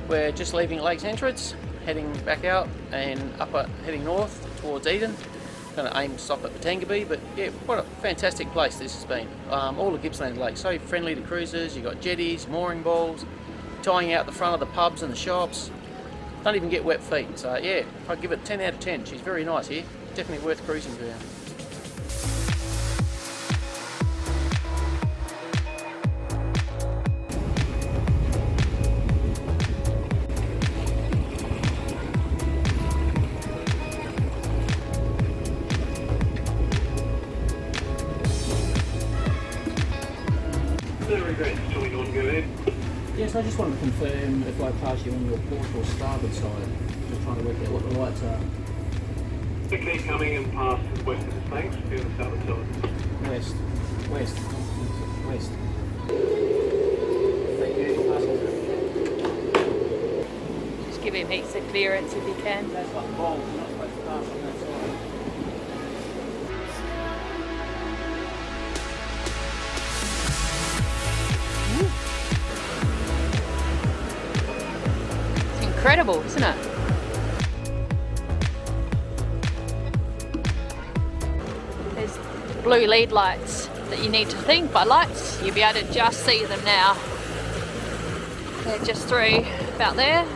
We're just leaving Lakes Entrance, heading back out and heading north towards Eden. Going to aim to stop at Bitangabee, but yeah, what a fantastic place this has been. All of Gippsland Lake, so friendly to cruisers. You've got jetties, mooring balls, tying out the front of the pubs and the shops. Don't even get wet feet, so yeah, I'd give it 10 out of 10. She's very nice here, definitely worth cruising to. Yes, I just want to confirm if I pass you on your port or starboard side. Just trying to work out what the lights are. Keep coming and pass west of the Snakes to the starboard side. West. Thank you. Just give him heaps of clearance if you can. That's like balls, you're not supposed to pass on that side. Incredible, isn't it? There's blue lead lights that you need to think by lights. You'll be able to just see them now. They're just through about there.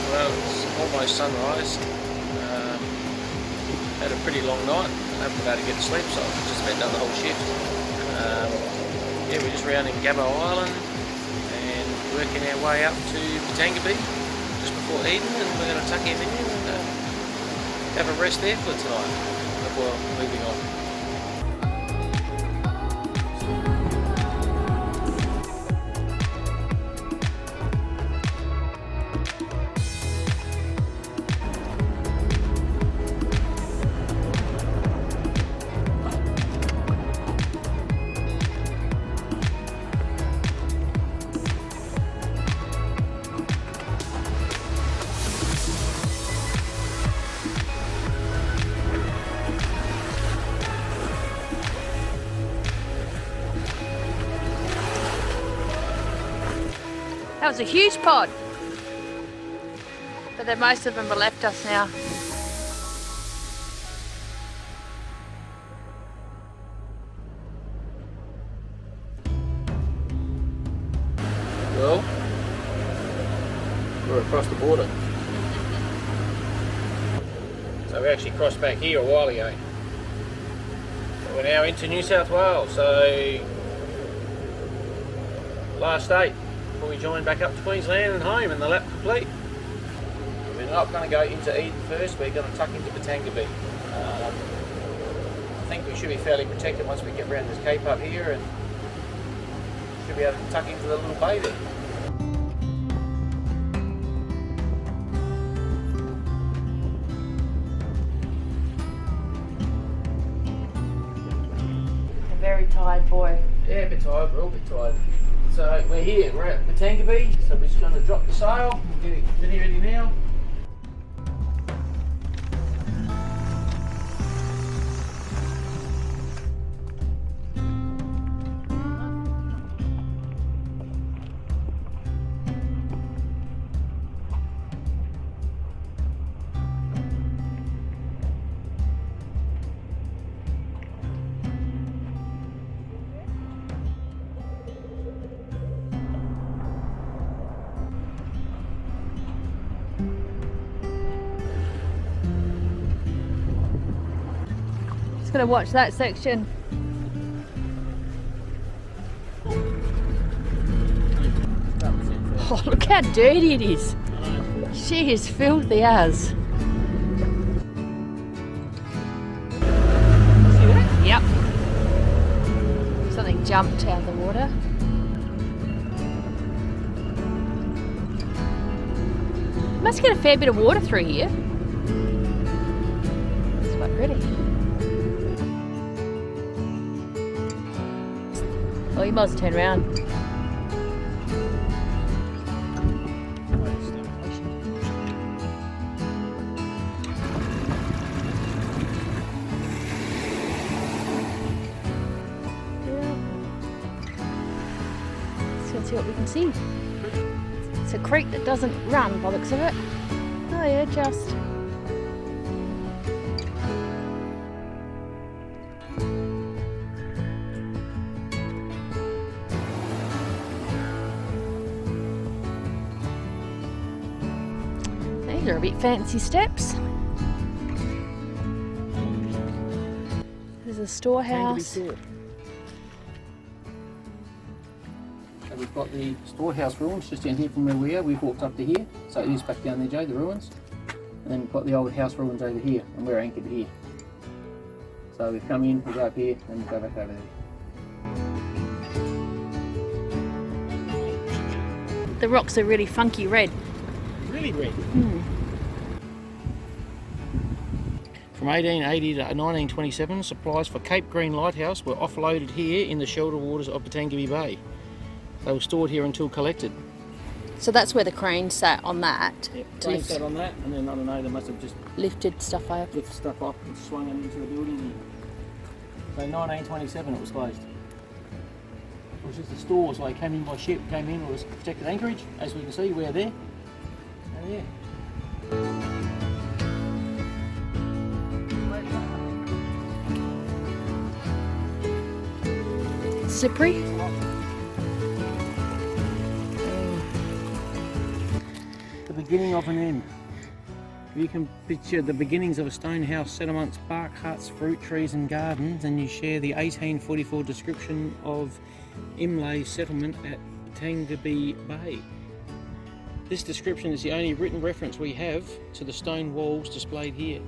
Well, it's almost sunrise. Had a pretty long night. I haven't been able to get to sleep, so I've just about done the whole shift. Yeah, we're just rounding Gabbo Island and working our way up to Bitangabee just before Eden, and we're going to tuck him in and have a rest there for tonight before moving on. That was a huge pod. But then most of them have left us now. Well, we're across the border. So we actually crossed back here a while ago. We're now into New South Wales, so last day before we join back up to Queensland and home and the lap complete. We're not going to go into Eden first, we're going to tuck into Bitangabee. I think we should be fairly protected once we get around this cape up here, and should be able to tuck into the little bay there. A very tired boy. Yeah, a bit tired, we're all a bit tired. So we're here, we're at Bitangabee, so we're just going to drop the sail, we'll get it video ready now. Just gonna watch that section. Oh, look how dirty it is. She is filthy as. Yep. Something jumped out of the water. Must get a fair bit of water through here. It's quite pretty. Oh, you must turn around. we can see. It's a creek that doesn't run by the looks of it. Oh yeah, just. These are a bit fancy steps. There's a storehouse. So we've got the storehouse ruins just down here from where we are. We've walked up to here, so it is back down there, Joe, the ruins. And then we've got the old house ruins over here, and we're anchored here. So we've come in, we'll go up here, and we'll go back over there. The rocks are really funky red. Really red. From 1880 to 1927, supplies for Cape Green Lighthouse were offloaded here in the shelter waters of Bitangabee Bay. They were stored here until collected. So that's where the crane sat on that. Yep, crane sat on that, and then I don't know, they must have just Lifted stuff up. lifted stuff up and swung it into the building here. So 1927 it was closed. It was just a store, so they came in by ship, came in, it was protected anchorage. As we can see, we're there. And yeah. Slippery. The beginning of an end. You can picture the beginnings of a stone house set amongst bark huts, fruit trees and gardens, and you share the 1844 description of Imlay's settlement at Bitangabee Bay. This description is the only written reference we have to the stone walls displayed here.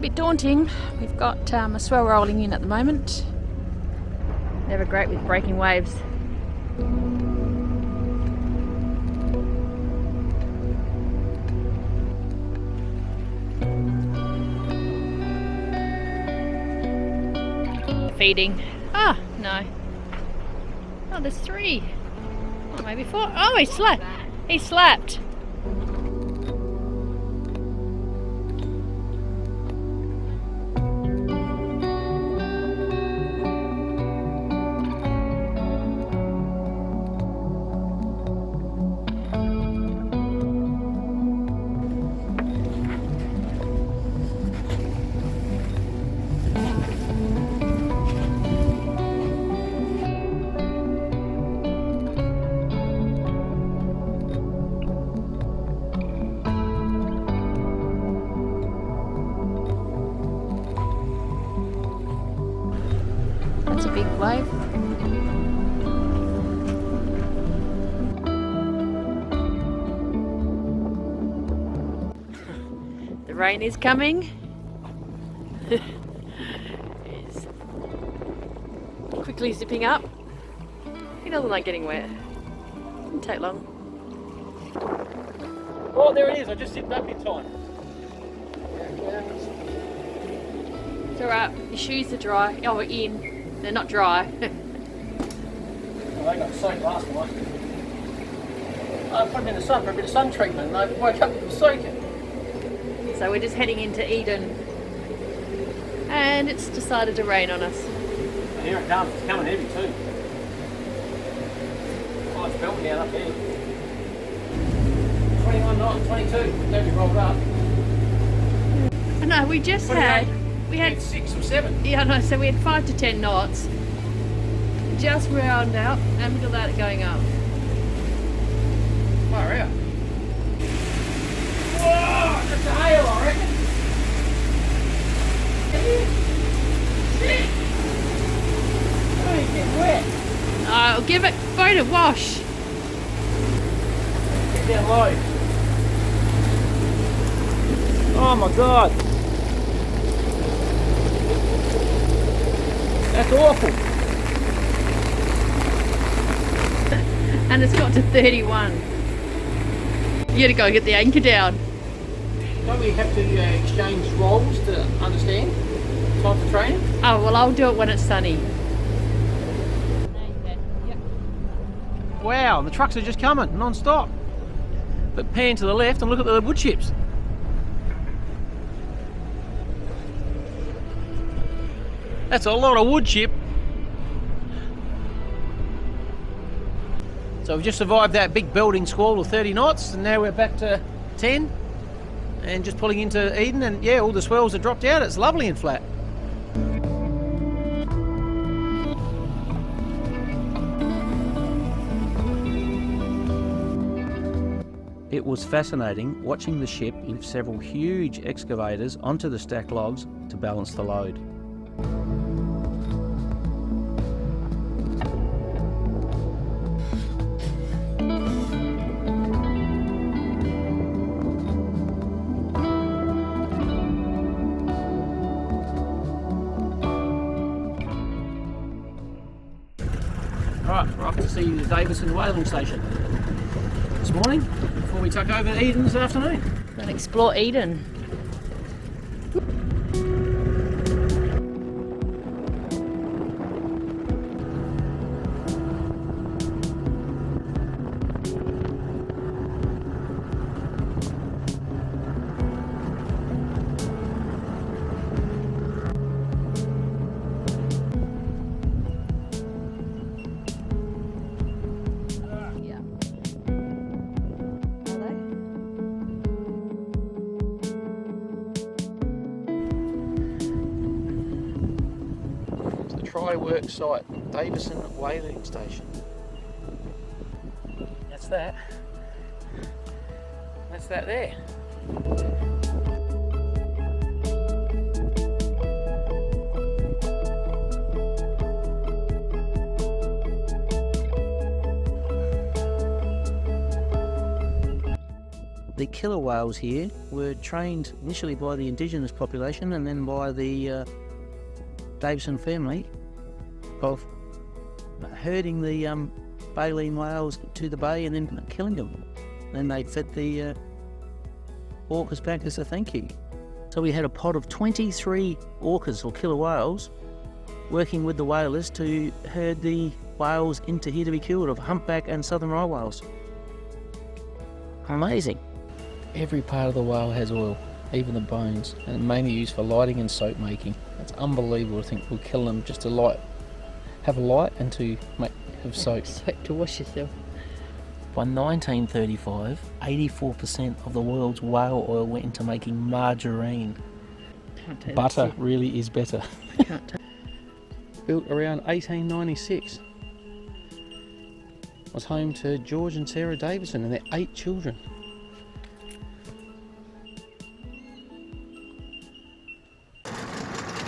Bit daunting. We've got a swell rolling in at the moment. Never great with breaking waves. Feeding. Ah, no. Oh, there's 3. Oh, maybe 4. Oh, he slapped. He slapped. big wave. The rain is coming. It's quickly zipping up. He doesn't like getting wet. Doesn't take long. Oh, there it is. I just zipped up in time. It's alright. Your shoes are dry. Oh, in. They're not dry. Well, they got soaked last night. I put them in the sun for a bit of sun treatment and I woke up with them soaking. So we're just heading into Eden. And it's decided to rain on us. And here it comes. It's coming heavy too. Oh, it's belting down up there. 21 knots, 22. Don't be rolled up. I know, we just had... We had 6 or 7. Yeah, no, so we had 5 to 10 knots. Just round out, and look at that going up. Far out. Whoa! That's a hail, I reckon. Shit! Oh, you get wet. I'll give it boat a wash. Get down low. Oh my god. That's awful. And it's got to 31. You gotta go get the anchor down. Don't we have to exchange roles to understand time for training? Oh, well, I'll do it when it's sunny. Wow, the trucks are just coming non-stop. But pan to the left and look at the wood chips. That's a lot of wood chip. So we've just survived that big belting squall of 30 knots and now we're back to 10 and just pulling into Eden, and yeah, all the swells have dropped out. It's lovely and flat. It was fascinating watching the ship lift several huge excavators onto the stacked logs to balance the load. Right, we're off to see the Davidson Whaling Station this morning before we tuck over to Eden this afternoon. And explore Eden. Tri-work site, Davidson Whaling Station. That's that. That's that there. The killer whales here were trained initially by the indigenous population and then by the Davidson family of herding the baleen whales to the bay and then killing them. Then they fed the orcas back as a thank you. So we had a pod of 23 orcas or killer whales working with the whalers to herd the whales into here to be killed, of humpback and southern right whales. Amazing. Every part of the whale has oil, even the bones, and mainly used for lighting and soap making. It's unbelievable to think we'll kill them just to have a light and to have soap. Soap to wash yourself. By 1935, 84% of the world's whale oil went into making margarine. Butter really is better. Built around 1896. Was home to George and Sarah Davidson and their 8 children.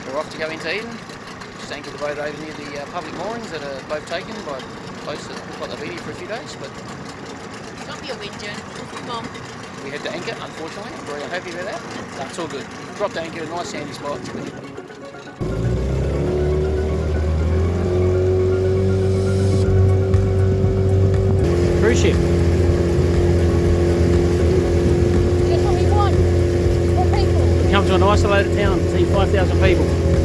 We're off to go into Eden, just anchored the boat over near the public moorings that are both taken by boats that got the video for a few days, but Don't be a whinging. Come on. we had to anchor, unfortunately. I'm very happy about that. That's all good. Dropped anchor, a nice sandy spot. Cruise ship. Just what we want. For people. Come to an isolated town, see 5,000 people.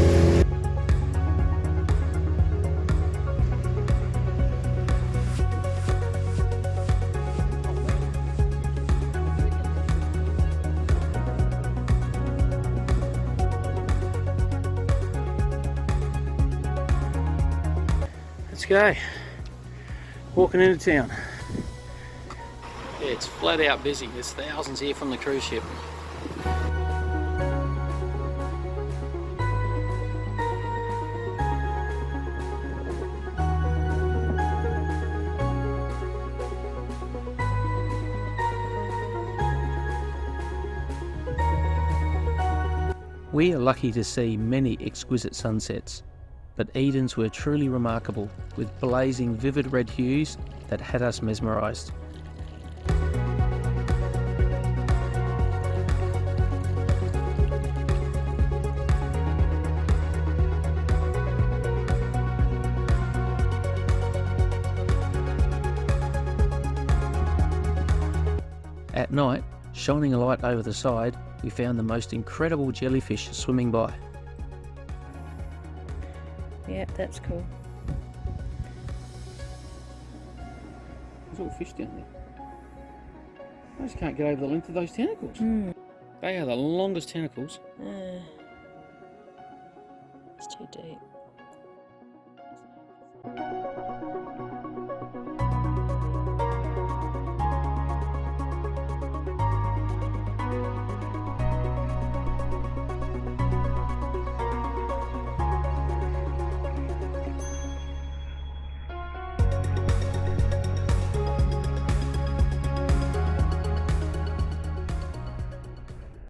Let's go. Walking into town. Yeah, it's flat out busy. There's thousands here from the cruise ship. We are lucky to see many exquisite sunsets, but Eden's were truly remarkable, with blazing vivid red hues that had us mesmerised. At night, shining a light over the side, we found the most incredible jellyfish swimming by. Yep, that's cool. There's all fish down there. I just can't get over the length of those tentacles. They are the longest tentacles. It's too deep.